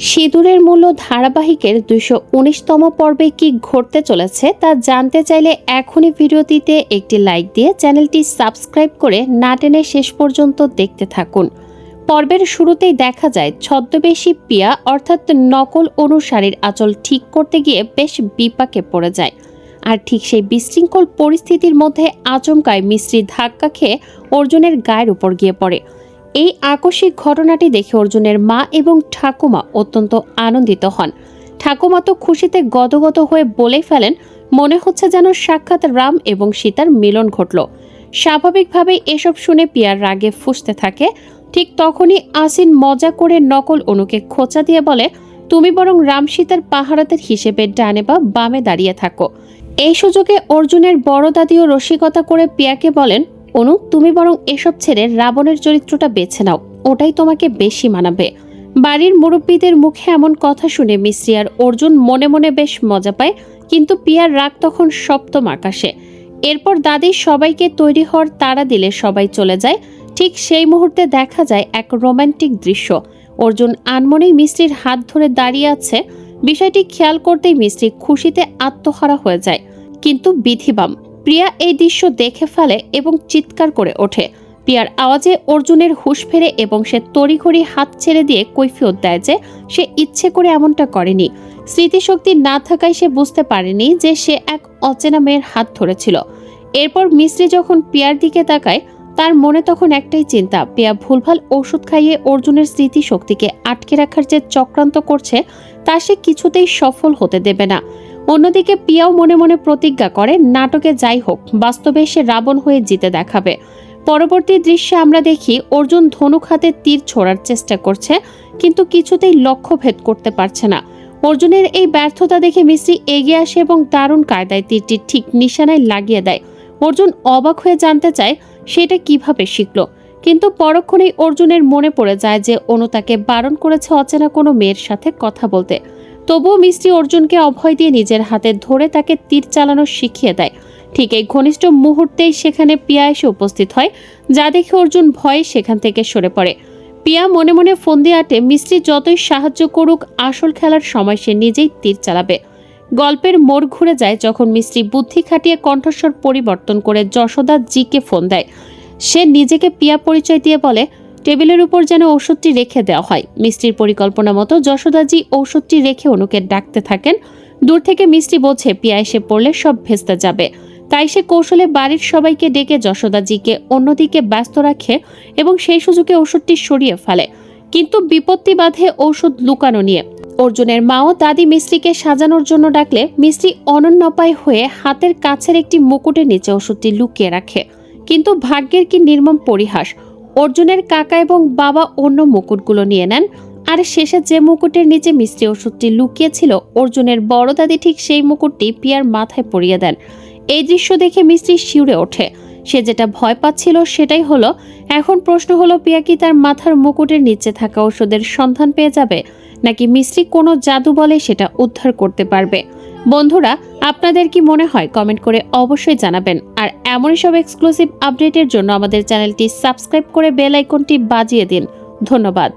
সিঁদুরের মূল্য ধারাবাহিকের ২১৯তম পর্বে কি ঘটতে চলেছে তা জানতে চাইলে এখনই ভিডিওটিতে একটি লাইক দিয়ে চ্যানেলটি সাবস্ক্রাইব করে না টেনে শেষ পর্যন্ত দেখতে থাকুন। পর্বের শুরুতেই দেখা যায় ছদ্মবেশী পিয়া অর্থাৎ নকল অনুসারীর আঁচল ঠিক করতে গিয়ে বেশ বিপাকে পড়ে যায়। আর ঠিক সেই বিশৃঙ্খল পরিস্থিতির মধ্যে আচমকায় মিস্ত্রি ধাক্কা খেয়ে অর্জুনের গায়ের উপর গিয়ে পড়ে। এই আকস্মিক ঘটনাটি দেখে অর্জুনের মা এবং ঠাকুমা অত্যন্ত আনন্দিত হন। ঠাকুমা তো খুশিতে গদগদ হয়ে বলে ফেলেন, মনে হচ্ছে যেন সাক্ষাৎ রাম এবং সীতার মিলন ঘটল। স্বাভাবিকভাবেই এসব শুনে পিয়ার রাগে ফুঁসতে থাকে। ঠিক তখনই আসিন মজা করে নকল অনুকে খোঁচা দিয়ে বলে, তুমি বরং রাম সীতার পাহারাতের হিসেবে ডানে বা বামে দাঁড়িয়ে থাকো। এই সুযোগে অর্জুনের বড় দাদিও রসিকতা করে পিয়াকে বলেন, অনু তুমি বরং এসব ছেড়ে রাবণের চরিত্রটা বেছে নাও, ওটাই তোমাকে বেশি মানাবে। বাড়ির মুরব্বীদের মুখে এমন কথা শুনে মিস্ত্রি আর অর্জুন মনে মনে বেশ মজা পায়, কিন্তু পিয়ার রাগ তখন সপ্তম আকাশে। এরপর দাদি সবাইকে তৈরি হওয়ার তাড়া দিলে সবাই চলে যায়। ঠিক সেই মুহূর্তে দেখা যায় এক রোমান্টিক দৃশ্য। অর্জুন আনমনেই মিস্ত্রির হাত ধরে দাঁড়িয়ে আছে। বিষয়টি খেয়াল করতেই মিস্ত্রি খুশিতে আত্মহারা হয়ে যায়। কিন্তু বিধিবাম প্রিয়া এই দৃশ্য দেখে ফেলে এবং চিৎকার করে ওঠে। প্রিয়ার আওয়াজে অর্জুনের হুঁশ ফেরে এবং সে তড়িঘড়ি হাত ছেড়ে দিয়ে কৈফিয়ত দেয় যে সে ইচ্ছে করে এমনটা করেনি। স্মৃতিশক্তি না থাকায় সে বুঝতে পারেনি যে সে এক অচেনা মেয়ের হাত ধরেছিল। এরপর মিস্ত্রি যখন প্রিয়ার দিকে তাকায়, তার মনে তখন একটাই চিন্তা, প্রিয়া ভুলভাল ওষুধ খাইয়ে অর্জুনের স্মৃতিশক্তিকে আটকে রাখার যে চক্রান্ত করছে তা সে কিছুতেই সফল হতে দেবে না। অন্যদিকে পিয়াও মনে মনে প্রতিজ্ঞা করে, নাটকে যাই হোক বাস্তবে সে রাবণ হয়ে জিতে দেখাবে। পরবর্তী দৃশ্যে আমরা দেখি অর্জুন ধনুক হাতে তীর ছোড়ার চেষ্টা করছে, কিন্তু কিছুতেই লক্ষ্য ভেদ করতে পারছে না। অর্জুনের এই ব্যর্থতা দেখে মিস্ত্রি এগিয়ে আসে এবং দারুণ কায়দায় তীরটি ঠিক নিশানায় লাগিয়ে দেয়। অর্জুন অবাক হয়ে জানতে চায় সেটা কিভাবে শিখল, কিন্তু পরক্ষণেই অর্জুনের মনে পড়ে যায় যে অনু তাকে বারণ করেছে অচেনা কোনো মেয়ের সাথে কথা বলতে। তবুও মিস্ত্রি অর্জুনকে অভয় দিয়ে নিজের হাতে ধরে তাকে তীর চালানো শিখিয়ে দেয়। ঠিক এই ঘনিষ্ঠ মুহূর্তেই সেখানে পিয়া এসে উপস্থিত হয়, যা দেখে অর্জুন ভয়ে সেখান থেকে সরে পড়ে। পিয়া মনে মনে ফন্দি আটে, মিস্ত্রি যতই সাহায্য করুক আসল খেলার সময় সে নিজেই তীর চালাবে। গল্পের মোড় ঘুরে যায় যখন মিস্ত্রি বুদ্ধি খাটিয়ে কণ্ঠস্বর পরিবর্তন করে যশোদা জিকে ফোন দেয়। সে নিজেকে পিয়া পরিচয় দিয়ে বলে, টেবিলের উপর যেন ঔষধটি রেখে দেওয়া হয়। মিস্ত্রির পরিকল্পনা মতো যশোদাজি ঔষধটি রেখে অনুকে ডাকতে থাকেন। দূর থেকে মিস্ত্রি বোঝে পিয়া এসে পড়লে সব ভেস্তে যাবে, তাই সে কৌশলে বাড়ির সবাইকে ডেকে যশোদাজিকে অন্যদিকে ব্যস্ত রাখে এবং সেই সুযোগে ঔষধটি সরিয়ে ফেলে। কিন্তু বিপত্তি বাধে ঔষধ লুকানো নিয়ে। অর্জুনের মাও দাদি মিস্ত্রিকে সাজানোর জন্য ডাকলে মিস্ত্রি অনন্যপায় হয়ে হাতের কাছের একটি মুকুটের নিচে ওষুধটি লুকিয়ে রাখে। কিন্তু ভাগ্যের কি নির্মম পরিহাস, অর্জুনের কাকা এবং বাবা অন্য মুকুটগুলো নিয়ে নেন। আর শেষে যে মুকুটের নিচে মিস্ত্রি ওষুধটি লুকিয়েছিল, অর্জুনের বড় দাদি ঠিক সেই মুকুটটি পিয়ার মাথায় পরিয়ে দেন। এই দৃশ্য দেখে মিস্ত্রি শিউরে ওঠে। সে যেটা ভয় পাচ্ছিল সেটাই হলো। এখন প্রশ্ন হলো, পিয়া কি তার মাথার মুকুটের নিচে থাকা ওষুধের সন্ধান পেয়ে যাবে, নাকি মিস্ত্রি কোনো জাদু বলে সেটা উদ্ধার করতে পারবে? বন্ধুরা, আপনাদের কি মনে হয় কমেন্ট করে অবশ্যই জানাবেন। আর এমনই সব এক্সক্লুসিভ আপডেটের জন্য আমাদের চ্যানেলটি সাবস্ক্রাইব করে বেল আইকনটি বাজিয়ে দিন। ধন্যবাদ।